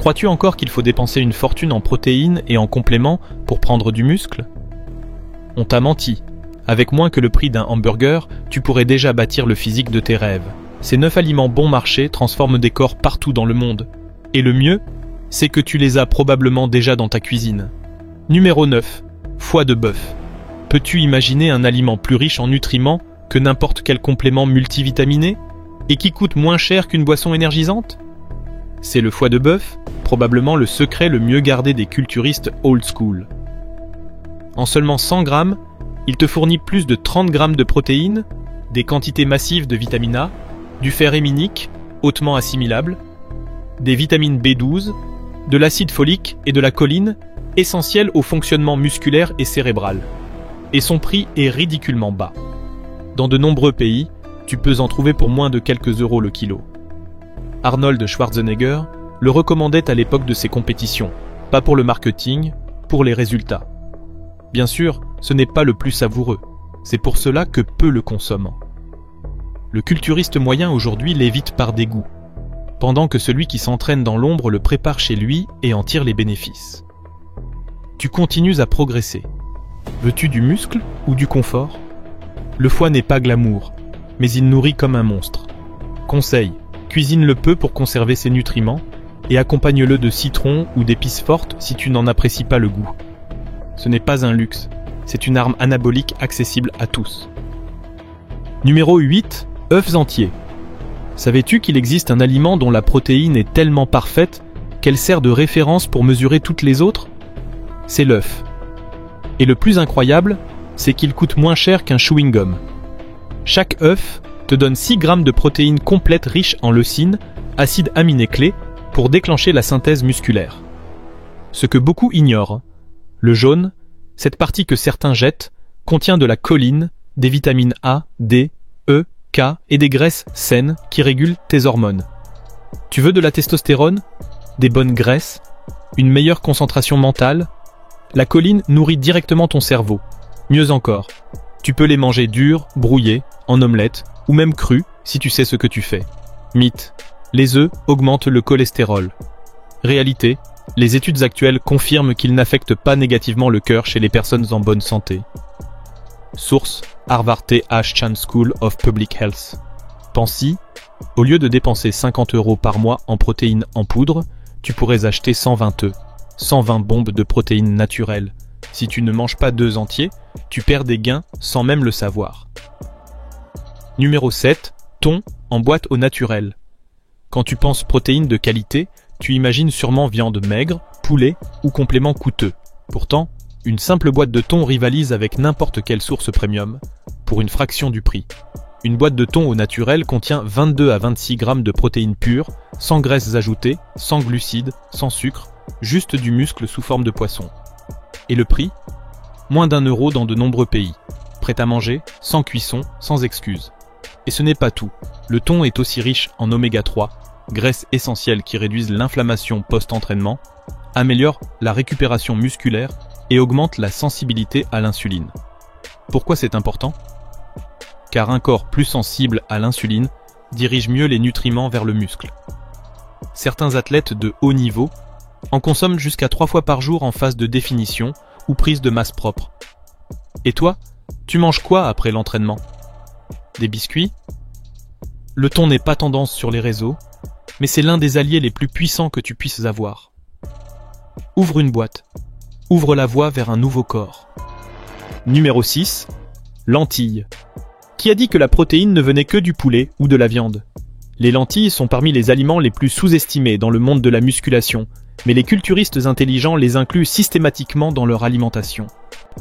Crois-tu encore qu'il faut dépenser une fortune en protéines et en compléments pour prendre du muscle? On t'a menti. Avec moins que le prix d'un hamburger, tu pourrais déjà bâtir le physique de tes rêves. Ces 9 aliments bon marché transforment des corps partout dans le monde. Et le mieux, c'est que tu les as probablement déjà dans ta cuisine. Numéro 9. Foie de bœuf. Peux-tu imaginer un aliment plus riche en nutriments que n'importe quel complément multivitaminé et qui coûte moins cher qu'une boisson énergisante? C'est le foie de bœuf, probablement le secret le mieux gardé des culturistes old school. En seulement 100 grammes, il te fournit plus de 30 grammes de protéines, des quantités massives de vitamine A, du fer héminique, hautement assimilable, des vitamines B12, de l'acide folique et de la choline, essentiels au fonctionnement musculaire et cérébral. Et son prix est ridiculement bas. Dans de nombreux pays, tu peux en trouver pour moins de quelques euros le kilo. Arnold Schwarzenegger le recommandait à l'époque de ses compétitions, pas pour le marketing, pour les résultats. Bien sûr, ce n'est pas le plus savoureux, c'est pour cela que peu le consomment. Le culturiste moyen aujourd'hui l'évite par dégoût, pendant que celui qui s'entraîne dans l'ombre le prépare chez lui et en tire les bénéfices. Tu continues à progresser. Veux-tu du muscle ou du confort? Le foie n'est pas glamour, mais il nourrit comme un monstre. Conseil, cuisine-le peu pour conserver ses nutriments et accompagne-le de citron ou d'épices fortes si tu n'en apprécies pas le goût. Ce n'est pas un luxe, c'est une arme anabolique accessible à tous. Numéro 8. œufs entiers. Savais-tu qu'il existe un aliment dont la protéine est tellement parfaite qu'elle sert de référence pour mesurer toutes les autres? C'est l'œuf. Et le plus incroyable, c'est qu'il coûte moins cher qu'un chewing-gum. Chaque œuf te donne 6 grammes de protéines complètes riches en leucine, acide aminé clé, pour déclencher la synthèse musculaire. Ce que beaucoup ignorent, le jaune, cette partie que certains jettent, contient de la choline, des vitamines A, D, E, K et des graisses saines qui régulent tes hormones. Tu veux de la testostérone, des bonnes graisses, une meilleure concentration mentale? La choline nourrit directement ton cerveau. Mieux encore, tu peux les manger durs, brouillés, en omelette ou même crus si tu sais ce que tu fais. Mythe, les œufs augmentent le cholestérol. Réalité, les études actuelles confirment qu'ils n'affectent pas négativement le cœur chez les personnes en bonne santé. Source, Harvard T.H. Chan School of Public Health. Pense-y, au lieu de dépenser 50 € par mois en protéines en poudre, tu pourrais acheter 120 œufs, 120 bombes de protéines naturelles. Si tu ne manges pas d'œufs entiers, tu perds des gains sans même le savoir. Numéro 7. Thon en boîte au naturel. Quand tu penses protéines de qualité, tu imagines sûrement viande maigre, poulet ou complément coûteux. Pourtant, une simple boîte de thon rivalise avec n'importe quelle source premium, pour une fraction du prix. Une boîte de thon au naturel contient 22 à 26 grammes de protéines pures, sans graisses ajoutées, sans glucides, sans sucre, juste du muscle sous forme de poisson. Et le prix? Moins d'1 euro dans de nombreux pays. Prêt à manger, sans cuisson, sans excuse. Et ce n'est pas tout. Le thon est aussi riche en oméga 3, graisses essentielles qui réduisent l'inflammation post-entraînement, améliorent la récupération musculaire et augmentent la sensibilité à l'insuline. Pourquoi c'est important? Car un corps plus sensible à l'insuline dirige mieux les nutriments vers le muscle. Certains athlètes de haut niveau en consomment jusqu'à 3 fois par jour en phase de définition ou prise de masse propre. Et toi, tu manges quoi après l'entraînement? Des biscuits? Le thon n'est pas tendance sur les réseaux, mais c'est l'un des alliés les plus puissants que tu puisses avoir. Ouvre une boîte. Ouvre la voie vers un nouveau corps. Numéro 6. Lentilles. Qui a dit que la protéine ne venait que du poulet ou de la viande? Les lentilles sont parmi les aliments les plus sous-estimés dans le monde de la musculation, mais les culturistes intelligents les incluent systématiquement dans leur alimentation.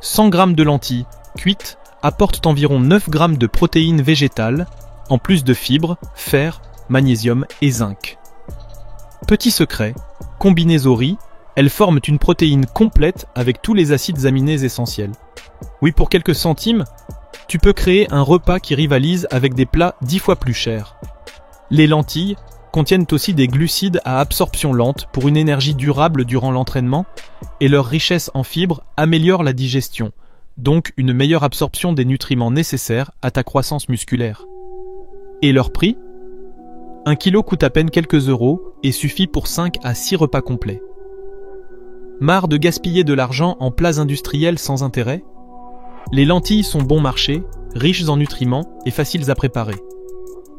100 grammes de lentilles, cuites, apportent environ 9 grammes de protéines végétales, en plus de fibres, fer, magnésium et zinc. Petit secret, combinées au riz, elles forment une protéine complète avec tous les acides aminés essentiels. Oui, pour quelques centimes, tu peux créer un repas qui rivalise avec des plats 10 fois plus chers. Les lentilles contiennent aussi des glucides à absorption lente pour une énergie durable durant l'entraînement et leur richesse en fibres améliore la digestion, donc une meilleure absorption des nutriments nécessaires à ta croissance musculaire. Et leur prix? 1 kilo coûte à peine quelques euros et suffit pour 5 à 6 repas complets. Marre de gaspiller de l'argent en plats industriels sans intérêt? Les lentilles sont bon marché, riches en nutriments et faciles à préparer.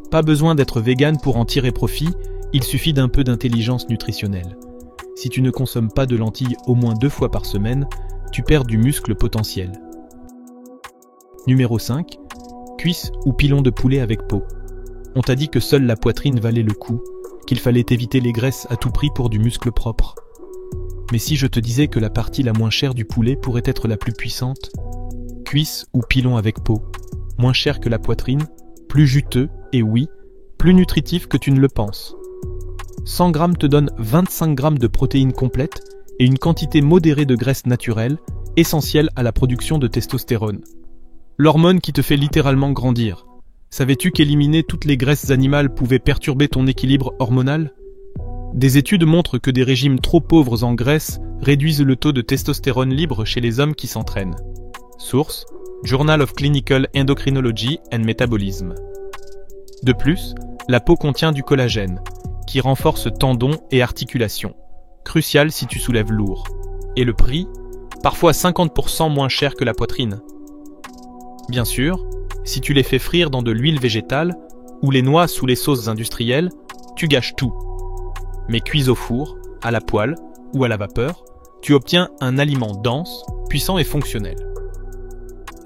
Pas besoin d'être vegan pour en tirer profit, il suffit d'un peu d'intelligence nutritionnelle. Si tu ne consommes pas de lentilles au moins 2 fois par semaine, tu perds du muscle potentiel. Numéro 5. Cuisses ou pilons de poulet avec peau. On t'a dit que seule la poitrine valait le coup, qu'il fallait éviter les graisses à tout prix pour du muscle propre. Mais si je te disais que la partie la moins chère du poulet pourrait être la plus puissante? Cuisses ou pilons avec peau, moins cher que la poitrine, plus juteux et oui, plus nutritif que tu ne le penses. 100 g te donne 25 g de protéines complètes et une quantité modérée de graisse naturelle, essentielle à la production de testostérone. L'hormone qui te fait littéralement grandir. Savais-tu qu'éliminer toutes les graisses animales pouvait perturber ton équilibre hormonal? Des études montrent que des régimes trop pauvres en graisse réduisent le taux de testostérone libre chez les hommes qui s'entraînent. Source: Journal of Clinical Endocrinology and Metabolism. De plus, la peau contient du collagène, qui renforce tendons et articulations, crucial si tu soulèves lourd. Et le prix? Parfois 50% moins cher que la poitrine. Bien sûr, si tu les fais frire dans de l'huile végétale ou les noies sous les sauces industrielles, tu gâches tout. Mais cuits au four, à la poêle ou à la vapeur, tu obtiens un aliment dense, puissant et fonctionnel.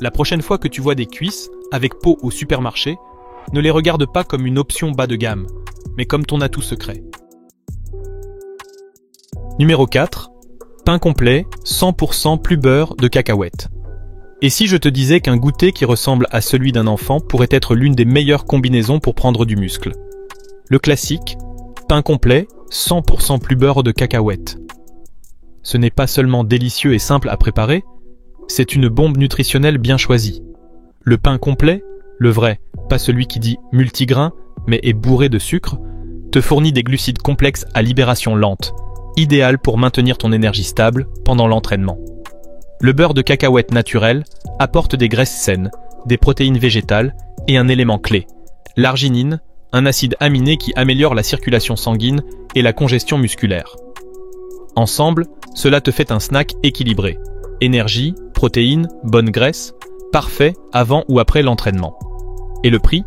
La prochaine fois que tu vois des cuisses avec peau au supermarché, ne les regarde pas comme une option bas de gamme, mais comme ton atout secret. Numéro 4. Pain complet, 100% plus beurre de cacahuètes. Et si je te disais qu'un goûter qui ressemble à celui d'un enfant pourrait être l'une des meilleures combinaisons pour prendre du muscle? Le classique, pain complet, 100% plus beurre de cacahuètes. Ce n'est pas seulement délicieux et simple à préparer, c'est une bombe nutritionnelle bien choisie. Le pain complet, le vrai, pas celui qui dit multigrain, mais est bourré de sucre, te fournit des glucides complexes à libération lente, idéal pour maintenir ton énergie stable pendant l'entraînement. Le beurre de cacahuète naturel apporte des graisses saines, des protéines végétales et un élément clé, l'arginine, un acide aminé qui améliore la circulation sanguine et la congestion musculaire. Ensemble, cela te fait un snack équilibré. Énergie, protéines, bonne graisse, parfait avant ou après l'entraînement. Et le prix?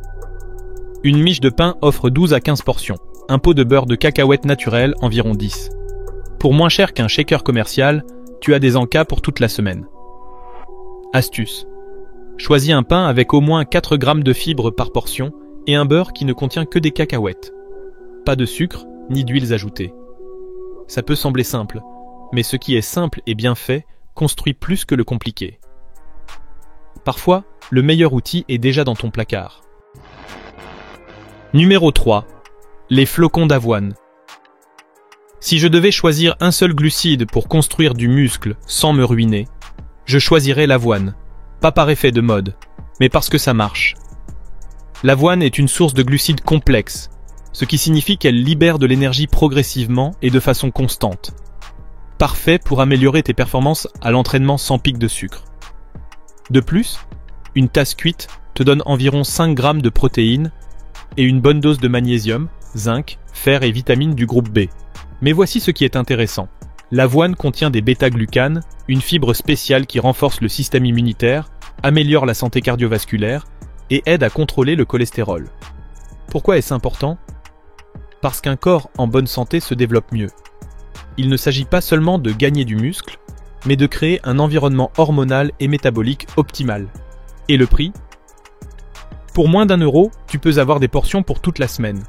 Une miche de pain offre 12 à 15 portions, un pot de beurre de cacahuète naturel environ 10. Pour moins cher qu'un shaker commercial, tu as des encas pour toute la semaine. Astuce. Choisis un pain avec au moins 4 g de fibres par portion et un beurre qui ne contient que des cacahuètes. Pas de sucre, ni d'huiles ajoutées. Ça peut sembler simple, mais ce qui est simple et bien fait construit plus que le compliqué. Parfois, le meilleur outil est déjà dans ton placard. Numéro 3. Les flocons d'avoine. Si je devais choisir un seul glucide pour construire du muscle sans me ruiner, je choisirais l'avoine. Pas par effet de mode, mais parce que ça marche. L'avoine est une source de glucides complexes, ce qui signifie qu'elle libère de l'énergie progressivement et de façon constante. Parfait pour améliorer tes performances à l'entraînement sans pic de sucre. De plus, une tasse cuite te donne environ 5 g de protéines et une bonne dose de magnésium, zinc, fer et vitamines du groupe B. Mais voici ce qui est intéressant. L'avoine contient des bêta-glucanes, une fibre spéciale qui renforce le système immunitaire, améliore la santé cardiovasculaire et aide à contrôler le cholestérol. Pourquoi est-ce important? Parce qu'un corps en bonne santé se développe mieux. Il ne s'agit pas seulement de gagner du muscle, mais de créer un environnement hormonal et métabolique optimal. Et le prix? Pour moins d'1 euro, tu peux avoir des portions pour toute la semaine.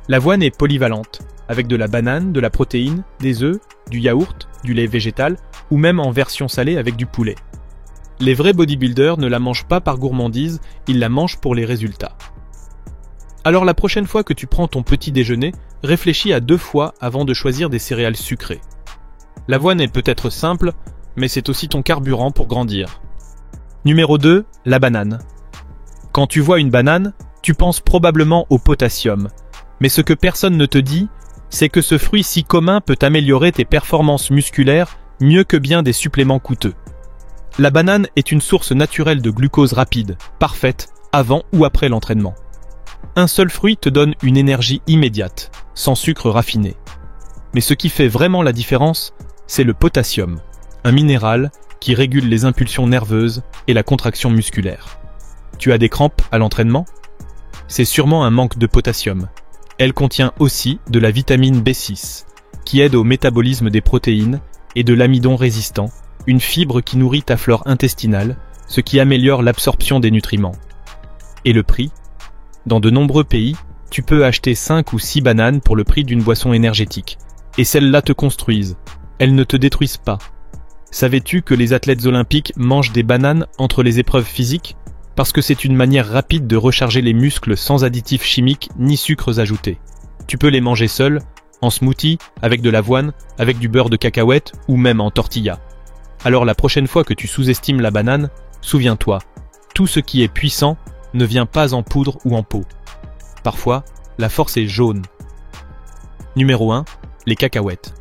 L'avoine est polyvalente, avec de la banane, de la protéine, des œufs, du yaourt, du lait végétal, ou même en version salée avec du poulet. Les vrais bodybuilders ne la mangent pas par gourmandise, ils la mangent pour les résultats. Alors la prochaine fois que tu prends ton petit déjeuner, réfléchis à 2 fois avant de choisir des céréales sucrées. L'avoine est peut-être simple, mais c'est aussi ton carburant pour grandir. Numéro 2, la banane. Quand tu vois une banane, tu penses probablement au potassium. Mais ce que personne ne te dit, c'est que ce fruit si commun peut améliorer tes performances musculaires mieux que bien des suppléments coûteux. La banane est une source naturelle de glucose rapide, parfaite, avant ou après l'entraînement. Un seul fruit te donne une énergie immédiate, sans sucre raffiné. Mais ce qui fait vraiment la différence, c'est le potassium, un minéral qui régule les impulsions nerveuses et la contraction musculaire. Tu as des crampes à l'entraînement? C'est sûrement un manque de potassium. Elle contient aussi de la vitamine B6, qui aide au métabolisme des protéines, et de l'amidon résistant, une fibre qui nourrit ta flore intestinale, ce qui améliore l'absorption des nutriments. Et le prix? Dans de nombreux pays, tu peux acheter 5 ou 6 bananes pour le prix d'une boisson énergétique. Et celles-là te construisent. Elles ne te détruisent pas. Savais-tu que les athlètes olympiques mangent des bananes entre les épreuves physiques? Parce que c'est une manière rapide de recharger les muscles sans additifs chimiques ni sucres ajoutés. Tu peux les manger seuls, en smoothie, avec de l'avoine, avec du beurre de cacahuète ou même en tortilla. Alors la prochaine fois que tu sous-estimes la banane, souviens-toi, tout ce qui est puissant ne vient pas en poudre ou en pot. Parfois, la force est jaune. Numéro 1. Les cacahuètes.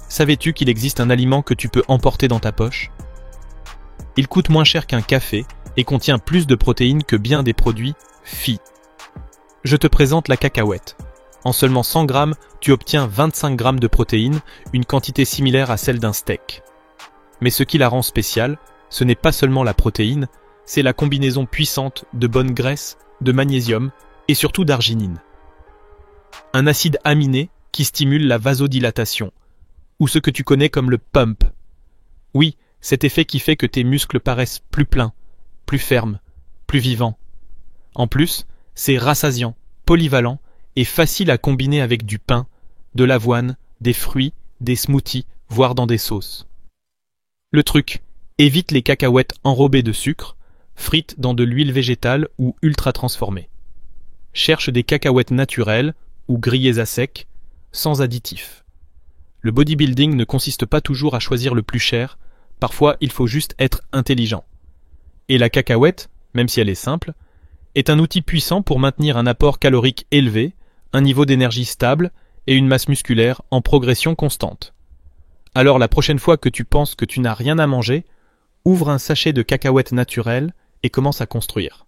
Savais-tu qu'il existe un aliment que tu peux emporter dans ta poche? Il coûte moins cher qu'un café et contient plus de protéines que bien des produits fit. Je te présente la cacahuète. En seulement 100 grammes, tu obtiens 25 grammes de protéines, une quantité similaire à celle d'un steak. Mais ce qui la rend spéciale, ce n'est pas seulement la protéine, c'est la combinaison puissante de bonnes graisses, de magnésium et surtout d'arginine. Un acide aminé qui stimule la vasodilatation, ou ce que tu connais comme le pump. Oui, cet effet qui fait que tes muscles paraissent plus pleins, plus fermes, plus vivants. En plus, c'est rassasiant, polyvalent et facile à combiner avec du pain, de l'avoine, des fruits, des smoothies, voire dans des sauces. Le truc, évite les cacahuètes enrobées de sucre, frites dans de l'huile végétale ou ultra transformée. Cherche des cacahuètes naturelles ou grillées à sec, sans additifs. Le bodybuilding ne consiste pas toujours à choisir le plus cher, parfois il faut juste être intelligent. Et la cacahuète, même si elle est simple, est un outil puissant pour maintenir un apport calorique élevé, un niveau d'énergie stable et une masse musculaire en progression constante. Alors la prochaine fois que tu penses que tu n'as rien à manger, ouvre un sachet de cacahuètes naturelles et commence à construire.